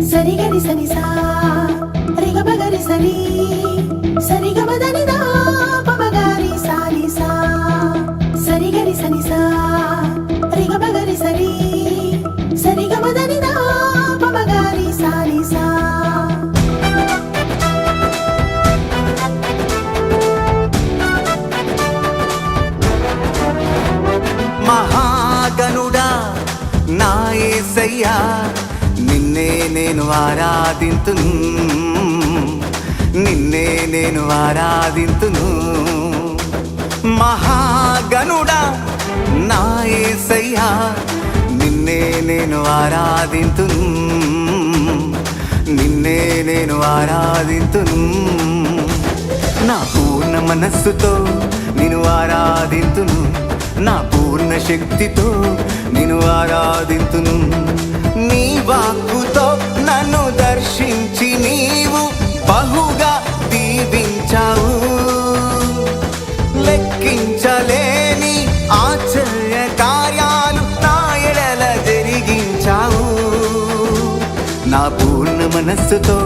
సరిగరి సనిసా రిగమగరి సరి సరిగమదనిదా పమగారి సానిసా సరిగరి సనిసా రిగమగరి సరి సరిగమదనిదా పమగారి సానిసా మహాగణుడా నా యేసయ్యా నిన్నే నేను ఆరాధింతును, నిన్నే నేను ఆరాధింతును. మహాగణుడా నా యేసయ్యా నిన్నే నేను ఆరాధింతును, నిన్నే నేను ఆరాధింతును. నా పూర్ణ మనస్సుతో నిన్ను ఆరాధింతును, నా పూర్ణ శక్తితో నిన్ను ఆరాధింతును. నీ వాక్కుతో నన్ను దర్శించి నీవు బహుగా దీవించావు, లెక్కించలేని ఆశ్చర్య కార్యాలు నా ఎడల జరిగించావు. నా పూర్ణ మనస్సుతో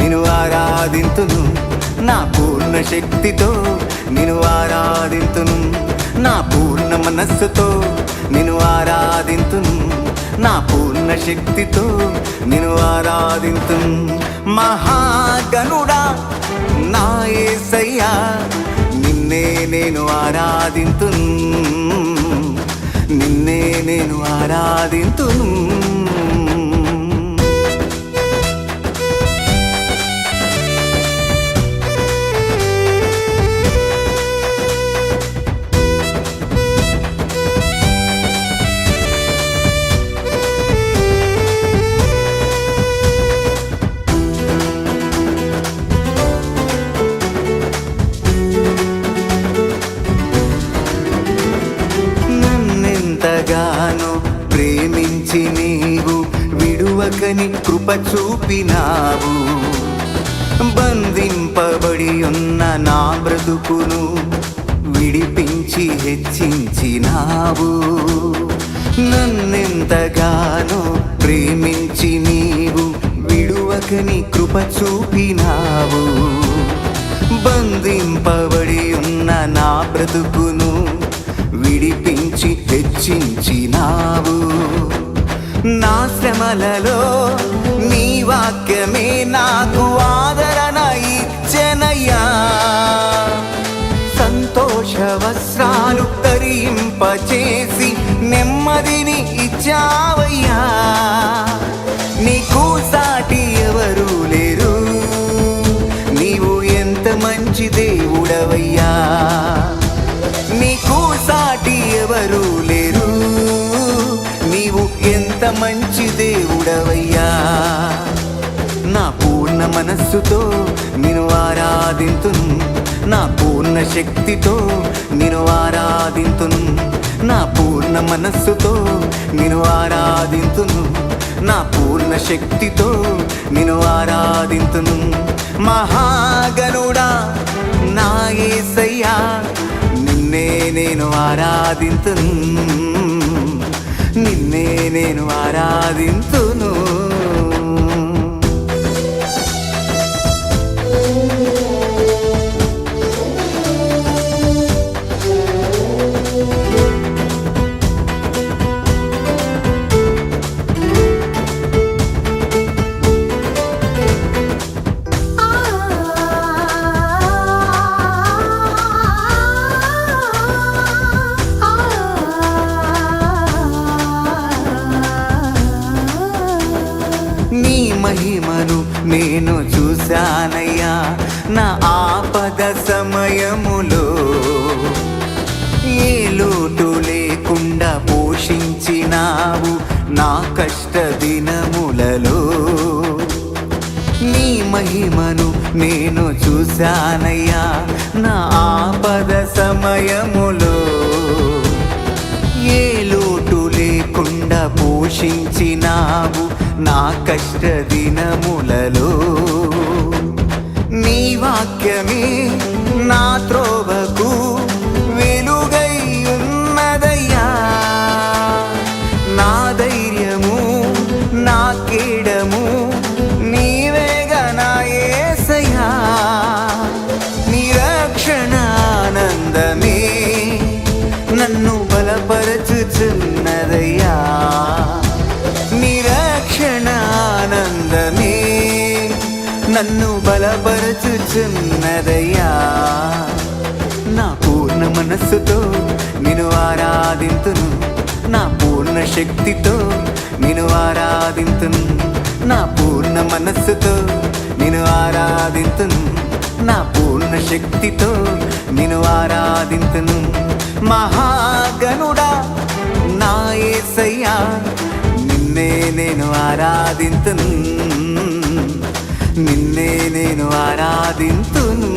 నిన్ను ఆరాధింతును, నా పూర్ణ శక్తితో నిన్ను ఆరాధింతును. నా పూర్ణ మనస్సుతో నిన్ను ఆరాధింతును, నా పూర్ణ శక్తితో నిన్ను ఆరాధింతును. మహాగణుడా నా యేసయ్యా నిన్నే నేను ఆరాధింతును, నిన్నే నేను ఆరాధింతును. నన్నెంతగానో ప్రేమించి నీవు విడువకని కృప చూపినావు. బంధింపబడి ఉన్న నా బ్రతుకును విడిపించి హెచ్చించినావు. నన్నెంతగానో ప్రేమించి నీవు విడువకని కృప చూపినావు. బంధింపబడి ఉన్న నా బ్రతుకును విడిపించి హెచ్చించినావు. నా శ్రమలలో నీ వాక్యమే నాకు ఆదరణ ఇచ్చెనయ్యా. సంతోష వస్త్రాలు ధరింపచేసి నెమ్మదిని ఇచ్చావయ్యా. నీకు సాటి ఎవరు లేరు, నీవు ఎంత మంచి దేవుడవయ్యా. నీకు సాటి ఎవరు లేరు, నీవు ఎంత మంచి దేవుడవయ్యా. నా పూర్ణ మనస్సుతో నిన్ను ఆరాధింతును, నా పూర్ణ శక్తితో నిన్ను ఆరాధింతును. నా పూర్ణ మనస్సుతో నిన్ను ఆరాధింతును, నా పూర్ణ శక్తితో నిన్ను ఆరాధింతును. మహాగణుడా నా యేసయ్యా నిన్నే నేను ఆరాధింతును, నిన్నే నేను ఆరాధింతును. నీ మహిమను నేను చూశానయ్యా నా ఆపద సమయములో. ఏ లోటు లేకుండా పోషించినావు నా కష్ట దినములలో. నీ మహిమను నేను చూశానయ్యా నా ఆపద సమయములో. ఏ లోటు లేకుండా పోషించినావు నా కష్ట దినములలో. నీ వాక్యమే నా త్రోవకు వెలుగై ఉన్నదయ్యా. నా ధైర్యము నా కేడము నన్ను బలపరచుచున్నదయ్యా. నా పూర్ణ మనస్సుతో నిన్ను ఆరాధింతును, నా పూర్ణ శక్తితో నిన్ను ఆరాధింతును, నా పూర్ణ మనస్సుతో నిన్ను ఆరాధింతును, నా పూర్ణ శక్తితో నిన్ను ఆరాధింతును. మహాగణుడా నా యేసయ్యా, నిన్నే నేను ఆరాధింతును, నిన్నే నేను ఆరాధింతును.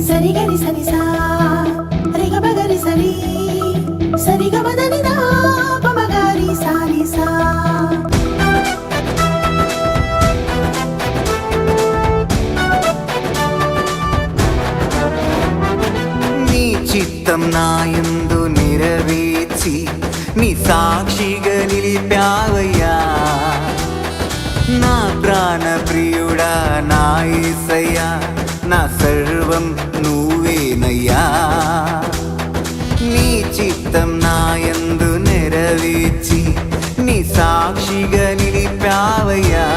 సరిగరి సనిసా రిగమగరి సరి సరిగమదనిదా పమగారి సానిసా. నీ చిత్తం నాయందు నెరవేర్చి నీ సాక్షిగా నిలిపావయ్యా. నా ప్రాణ ప్రియుడా నా యేసయ్యా, నా సర్వం నువ్వేనయ్యా. నీ చిత్తం నాయందు నెరవేర్చి నీ సాక్షిగా నిలిపావయ్యా.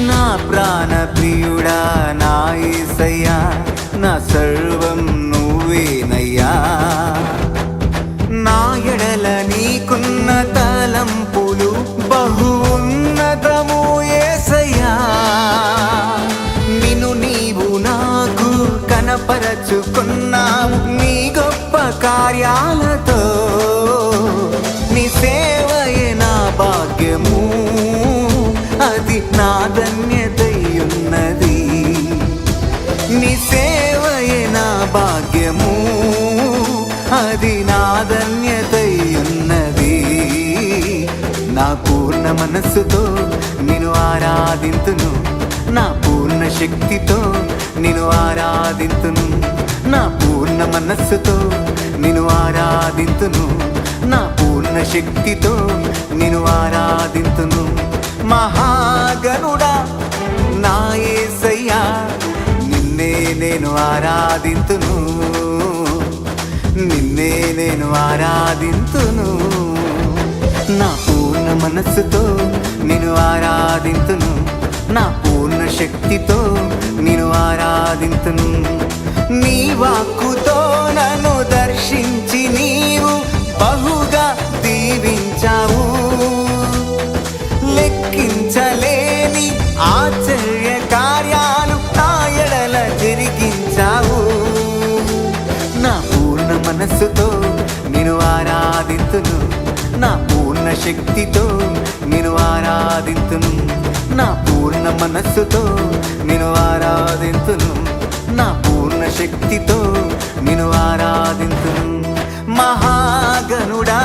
నా ప్రాణ ప్రియుడా నా యేసయ్యా, నా సర్వం నువ్వేనయ్యా. నా ఎడల నీకున్న తలంపులు బహు ఉన్నతము యేసయ్యా. నిన్ను నీవు నాకు కనపరచుకున్నావు నీ గొప్ప కార్యాలతో. నీ సేవయే నా భాగ్యము, అది నా ధన్యతయున్నది. నీ సేవయే నా భాగ్యము, అది నా ధన్యతయున్నది. నా పూర్ణ మనస్సుతో నిన్ను ఆరాధింతును, నా పూర్ణ శక్తితో నిన్ను ఆరాధింతును, నా పూర్ణ మనస్సుతో నిన్ను ఆరాధింతును, నా పూర్ణ శక్తితో నిన్ను ఆరాధింతును. మహాగణుడా నా యేసయ్యా, నిన్నే నేను ఆరాధింతును, నిన్నే నేను ఆరాధింతును. నా పూర్ణ మనస్సుతో నిన్ను ఆరాధింతును, నా పూర్ణ శక్తితో నిన్ను ఆరాధింతును. నీ వాక్కుతో నన్ను దర్శించి నీవు బహుగా దీవించావు. లెక్కించలేని ఆశ్చర్య కార్యాలు నా ఎడల జరిగించావు. నా పూర్ణ మనస్సుతో నిన్ను ఆరాధింతును, నా పూర్ణ శక్తితో నిన్ను ఆరాధింతును, నా పూర్ణ మనస్సుతో నిన్ను ఆరాధింతును, నా పూర్ణ శక్తితో నిన్ను ఆరాధింతును. మహాగణుడా